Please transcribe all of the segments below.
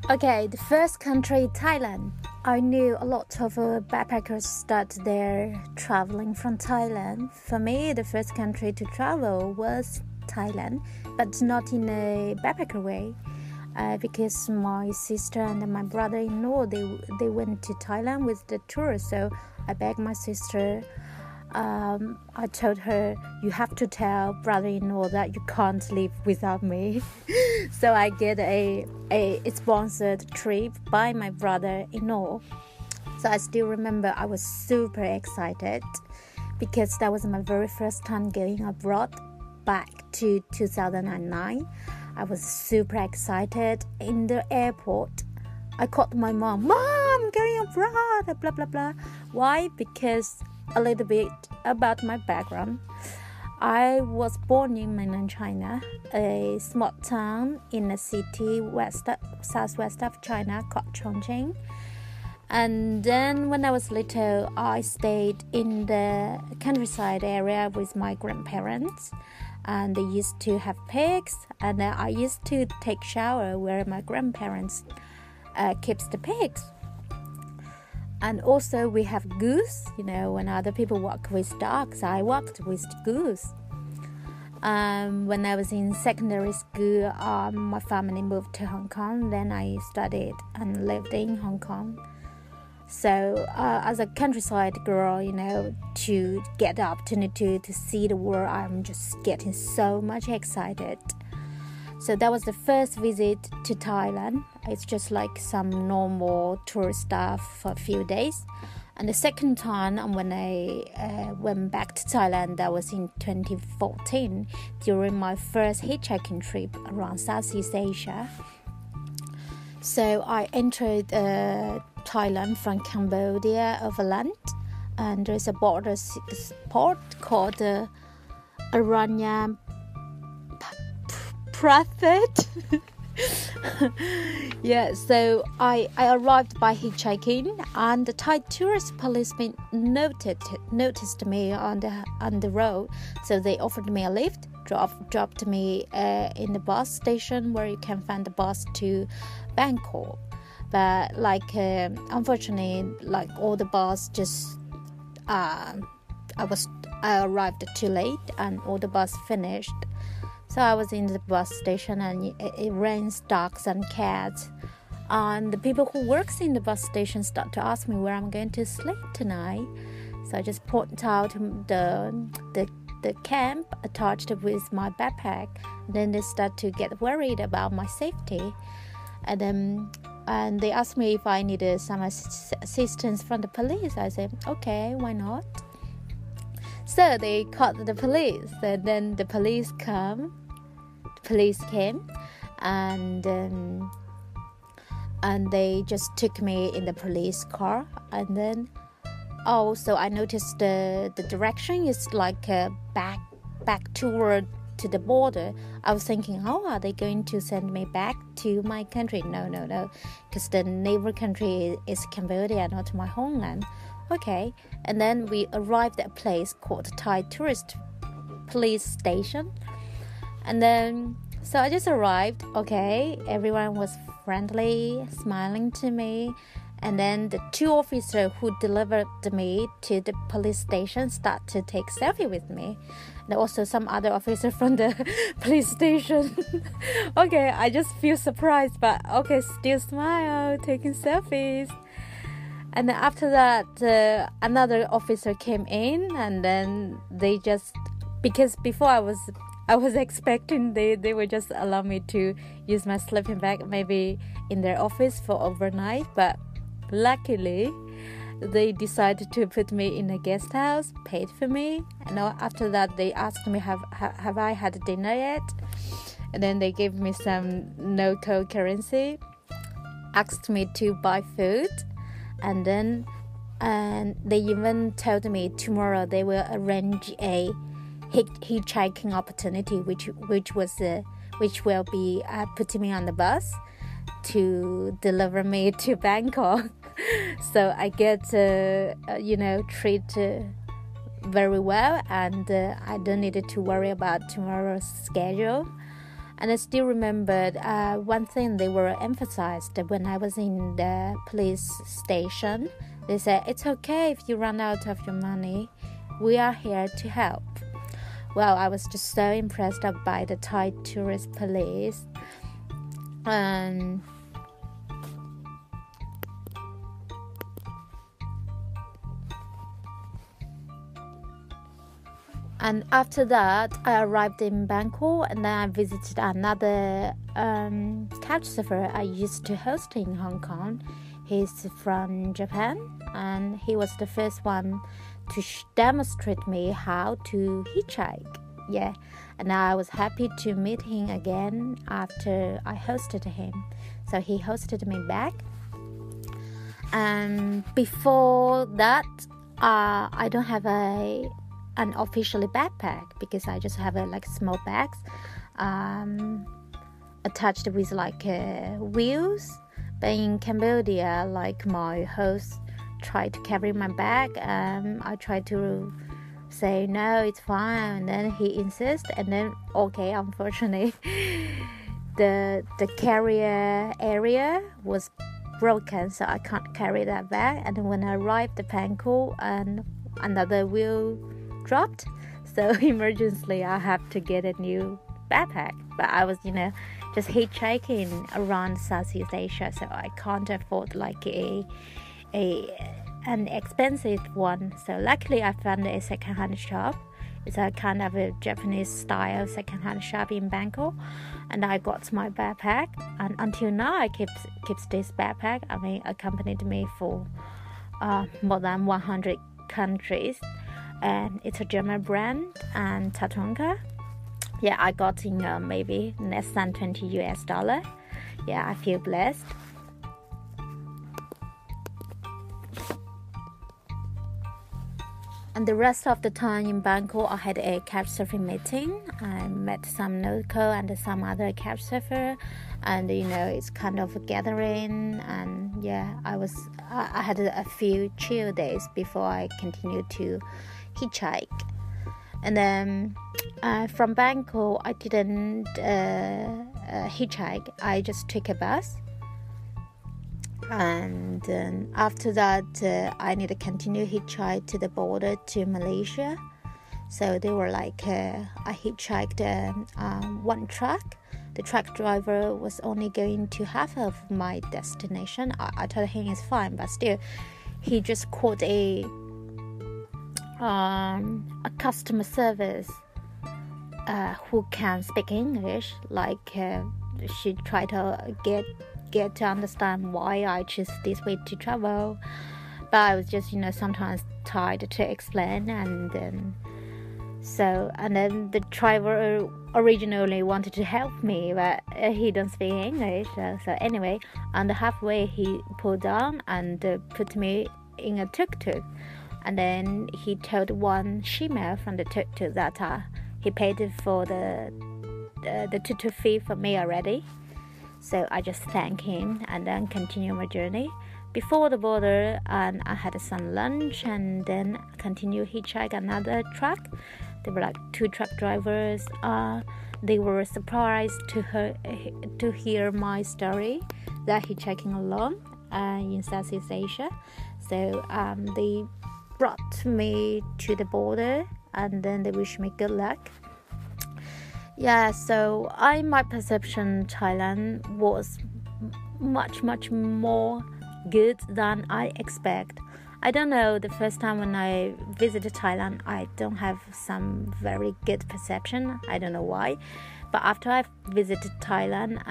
Okay, the first country, Thailand. I knew a lot of backpackers start their traveling from Thailand. For me, the first country to travel was Thailand, but not in a backpacker way. Because my sister and my brother-in-law, they went to Thailand with the tour. So I begged my sister. I told her, you have to tell brother-in-law that you can't live without me. So I get a sponsored trip by my brother-in-law. So I still remember I was super excited because that was my very first time going abroad back to 2009. I was super excited. In the airport, I called my mom, "Mom, going abroad, blah, blah, blah." Why? Because a little bit about my background. I was born in mainland China, a small town in a city southwest of China called Chongqing. And then when I was little, I stayed in the countryside area with my grandparents. And they used to have pigs, and I used to take shower where my grandparents keeps the pigs. And also we have goose. When other people walk with dogs, I walked with goose. When I was in secondary school, my family moved to Hong Kong. Then I studied and lived in Hong Kong. So as a countryside girl, to get the opportunity to see the world, I'm just getting so much excited. So that was the first visit to Thailand. It's just like some normal tour stuff for a few days. And the second time, when I went back to Thailand, that was in 2014, during my first hitchhiking trip around Southeast Asia. So I entered Thailand from Cambodia overland, and there's a border port called Aranya Prophet. Yeah, so I arrived by hitchhiking, and the Thai tourist policeman noticed me on the road, so they offered me a lift, dropped me in the bus station where you can find the bus to Bangkok. But unfortunately, all the bus just I arrived too late, and all the bus finished. So I was in the bus station, and it rains dogs and cats. And the people who works in the bus station start to ask me where I'm going to sleep tonight. So I just point out the camp attached with my backpack. Then they start to get worried about my safety. And they asked me if I needed some assistance from the police. I said, okay, why not? So they called the police. And then the police came, and they just took me in the police car. And then also I noticed the direction is like back toward to the border. I was thinking, are they going to send me back to my country? No, because the neighbor country is Cambodia, not my homeland. Okay, and then we arrived at a place called Thai Tourist Police Station. And then, so I just arrived. Okay, everyone was friendly, smiling to me. And then the two officers who delivered me to the police station start to take selfie with me. And also some other officer from the police station. Okay, I just feel surprised, but okay, still smile, taking selfies. And then after that, another officer came in, and then they just, because before I was expecting they would just allow me to use my sleeping bag maybe in their office for overnight, but luckily they decided to put me in a guest house, paid for me. And after that they asked me have I had dinner yet, and then they gave me some local currency, asked me to buy food, and they even told me tomorrow they will arrange a hitchhiking opportunity, which will be putting me on the bus to deliver me to Bangkok. So I get treated very well, and I don't need to worry about tomorrow's schedule. And I still remembered one thing they were emphasized when I was in the police station. They said, it's okay if you run out of your money. We are here to help. Well, I was just so impressed by the Thai tourist police. And after that, I arrived in Bangkok, and then I visited another couchsurfer I used to host in Hong Kong. He's from Japan, and he was the first one to demonstrate me how to hitchhike. Yeah, and I was happy to meet him again after I hosted him. So he hosted me back. And before that, I don't have an officially backpack, because I just have small bags attached with wheels. But in Cambodia, my host tried to carry my bag, and I tried to say no, it's fine, and then he insists, and then okay, unfortunately the carrier area was broken, so I can't carry that bag. And when I arrived at Bangkok, and another wheel dropped, so emergency I have to get a new backpack. But I was just hitchhiking around Southeast Asia, so I can't afford an expensive one. So luckily I found a second-hand shop. It's a kind of a Japanese style second-hand shop in Bangkok, and I got my backpack. And until now I keeps this backpack. Accompanied me for more than 100 countries. And it's a German brand, and Tatonka. Yeah, I got in maybe less than $20. Yeah, I feel blessed. And the rest of the time in Bangkok, I had a couchsurfing meeting. I met some local and some other couchsurfer, and it's kind of a gathering. And yeah, I had a few chill days before I continued to hitchhike. And then from Bangkok, I didn't hitchhike. I just took a bus. And after that, I need to continue hitchhike to the border to Malaysia. So they were I hitchhiked one truck. The truck driver was only going to half of my destination. I told him it's fine, but still, he just called a customer service who can speak English. She tried to get to understand why I choose this way to travel, but I was just sometimes tired to explain. And then the driver originally wanted to help me, but he don't speak English. So anyway, on the halfway he pulled down and put me in a tuk-tuk, and then he told one female from the tuk-tuk that he paid for the tuk-tuk fee for me already. So I just thanked him and then continued my journey. Before the border, and I had some lunch, and then continued hitchhike another truck. There were two truck drivers. They were surprised to hear my story that hitchhiking alone in Southeast Asia. So they brought me to the border, and then they wished me good luck. Yeah, so in my perception, Thailand was much more good than I expect. I don't know, the first time when I visited Thailand, I don't have some very good perception. I don't know why. But after I visited Thailand,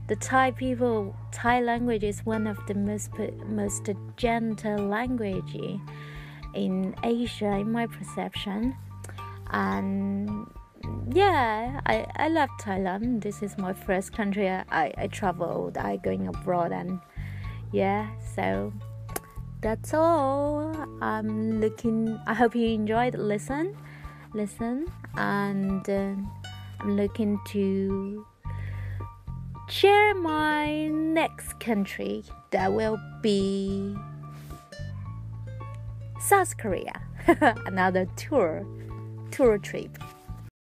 the Thai people, Thai language is one of the most gentle language in Asia, in my perception. And yeah, I love Thailand. This is my first country I traveled. I going abroad, and yeah, so that's all. I hope you enjoyed listen, and I'm looking to share my next country. That will be South Korea. Another tour trip.